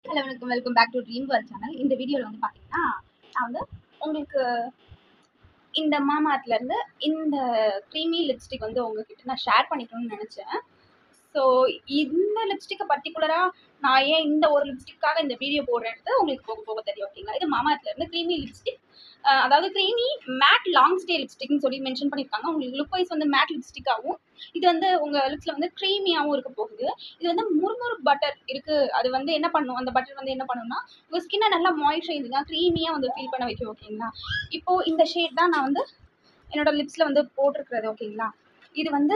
Hello வணக்கம், welcome back to dream world channel. இந்த வீடியோவில் வந்து பார்த்தீங்கன்னா நான் வந்து உங்களுக்கு இந்த மாமார்ட்லேருந்து இந்த க்ரீமி லிப்ஸ்டிக் வந்து உங்ககிட்ட நான் ஷேர் பண்ணிக்கணும்னு நினச்சேன். ஸோ இந்த லிப்ஸ்டிக்கை பர்டிகுலராக நான் ஏன் இந்த ஒரு லிப்ஸ்டிக்காக இந்த வீடியோ போடுறேன்ட்டு உங்களுக்கு போக போக தெரியும். ஓகேங்களா? இது மாமார்ட்லேருந்து க்ரீமி லிப்ஸ்டிக், அதாவது க்ரீமி மேட் லாங் ஸ்டே லிப்ஸ்டிக்னு சொல்லி மென்ஷன் பண்ணியிருக்காங்க. உங்களுக்கு லுக் வைஸ் வந்து மேட் லிப்ஸ்டிக்காகவும், இது வந்து உங்கள் லிப்ஸில் வந்து க்ரீமியாகவும் இருக்க போகுது. இது வந்து முறுமுறு பட்டர் இருக்குது. அது வந்து என்ன பண்ணும், அந்த பட்டர் வந்து என்ன பண்ணுன்னா உங்கள் ஸ்கின்னை நல்லா மாய்ஸ்சரைசிங்காக க்ரீமியாக வந்து ஃபீல் பண்ண வைக்கும். ஓகேங்களா? இப்போது இந்த ஷேட் தான் நான் வந்து என்னோட லிப்ஸில் வந்து போட்டிருக்கிறது. ஓகேங்களா? இது வந்து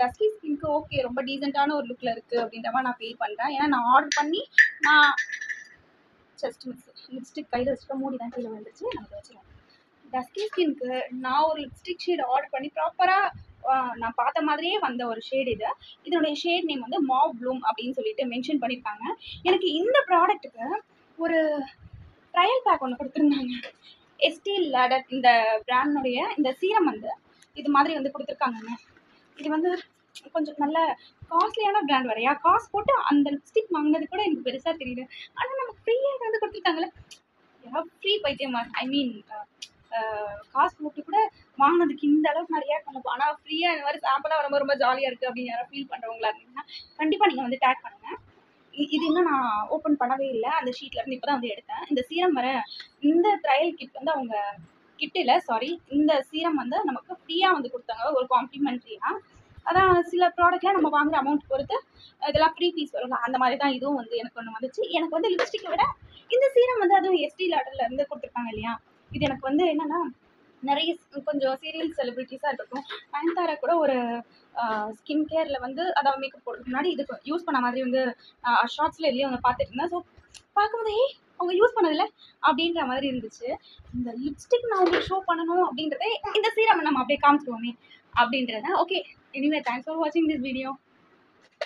டஸ்கி ஸ்கின்க்கு ஓகே, ரொம்ப டீசெண்டான ஒரு லுக்கில் இருக்குது அப்படின்ற மாதிரி நான் ஃபீல் பண்ணுறேன். ஏன்னா நான் ஆர்டர் பண்ணி நான் ஜஸ்ட் லிப்ஸ்டிக் கையில் வச்சுட்டு மூடி தான் கீழே வந்துச்சு. நான் வச்சுருவேன். டஸ்கி ஸ்கின்க்கு நான் ஒரு லிப்ஸ்டிக் ஷேட் ஆர்டர் பண்ணி ப்ராப்பராக நான் பார்த்த மாதிரியே வந்த ஒரு ஷேட் இது. இதனுடைய ஷேட் நேம் வந்து மாவ் ப்ளூம் அப்படின்னு சொல்லிட்டு மென்ஷன் பண்ணியிருக்காங்க. எனக்கு இந்த ப்ராடக்ட்டுக்கு ஒரு ட்ரையல் பேக் ஒன்று கொடுத்துருந்தாங்க. எஸ்டி லாடர் இந்த பிராண்டுடைய இந்த சீரம் வந்து இது மாதிரி வந்து கொடுத்துருக்காங்கங்க. இது வந்து கொஞ்சம் நல்ல காஸ்ட்லியான பிராண்ட் வரையா, காசு போட்டு அந்த லிப்ஸ்டிக் வாங்கினது கூட எனக்கு பெருசாக தெரியுது. ஆனால் நமக்கு ஃப்ரீயாக வந்து கொடுத்துருக்காங்களே, ஃப்ரீ பைத்தியமா, ஐ மீன் காசு போட்டு கூட வாங்கினதுக்கு இந்த அளவுக்கு நான் ரியாக்ட் பண்ண. ஆனால் ஃப்ரீயாக இந்த மாதிரி சாம்பிளாக வரும்போது ரொம்ப ஜாலியாக இருக்குது அப்படின்னு யாராவது ஃபீல் பண்ணுறவங்களா இருந்தீங்கன்னா கண்டிப்பாக நீங்கள் வந்து டேக் பண்ணுங்கள். இது இன்னும் நான் ஓப்பன் பண்ணவே இல்லை. அந்த ஷீட்லேருந்து இப்போ தான் வந்து எடுத்தேன். இந்த சீரம் வர இந்த ட்ரையல் கிட் வந்து அவங்க கிட்டில் சாரி இந்த சீரம் வந்து நமக்கு ஃப்ரீயாக வந்து கொடுத்தாங்க, ஒரு காம்ப்ளிமெண்ட்ரியாக. அதான் சில ப்ராடக்ட்லாம் நம்ம வாங்குற அமௌண்ட் பொறுத்து இதெல்லாம் ஃப்ரீ பீஸ் வரும். அந்த மாதிரி தான் இதுவும் வந்து எனக்கு ஒன்று வந்துச்சு. எனக்கு வந்து லிப்ஸ்டிக்கை விட இந்த சீரம் வந்து அதுவும் எஸ்டி லாடரில் இருந்து கொடுத்துருக்காங்க இல்லையா, இது எனக்கு வந்து என்னென்னா நிறைய கொஞ்சம் சீரியல் செலிப்ரிட்டிஸாக இருக்கட்டும், நயன்தாரா கூட ஒரு ஸ்கின் கேரில் வந்து அதாவது மேக்கப் போடுறதுக்கு முன்னாடி இது யூஸ் பண்ண மாதிரி வந்து ஷார்ட்ஸில் எதுலேயும் வந்து பார்த்துட்டு இருந்தேன். ஸோ பார்க்கும்போது அவங்க யூஸ் பண்ணதில்லை அப்படின்ற மாதிரி இருந்துச்சு. இந்த லிப்ஸ்டிக் நான் உங்களுக்கு ஷோ பண்ணணும் அப்படின்றதே இந்த சீரம் நம்ம அப்படியே காமிச்சிருவோமே அப்படின்றத. ஓகே, எனிவே தேங்க்ஸ் ஃபார் வாட்சிங் திஸ் வீடியோ.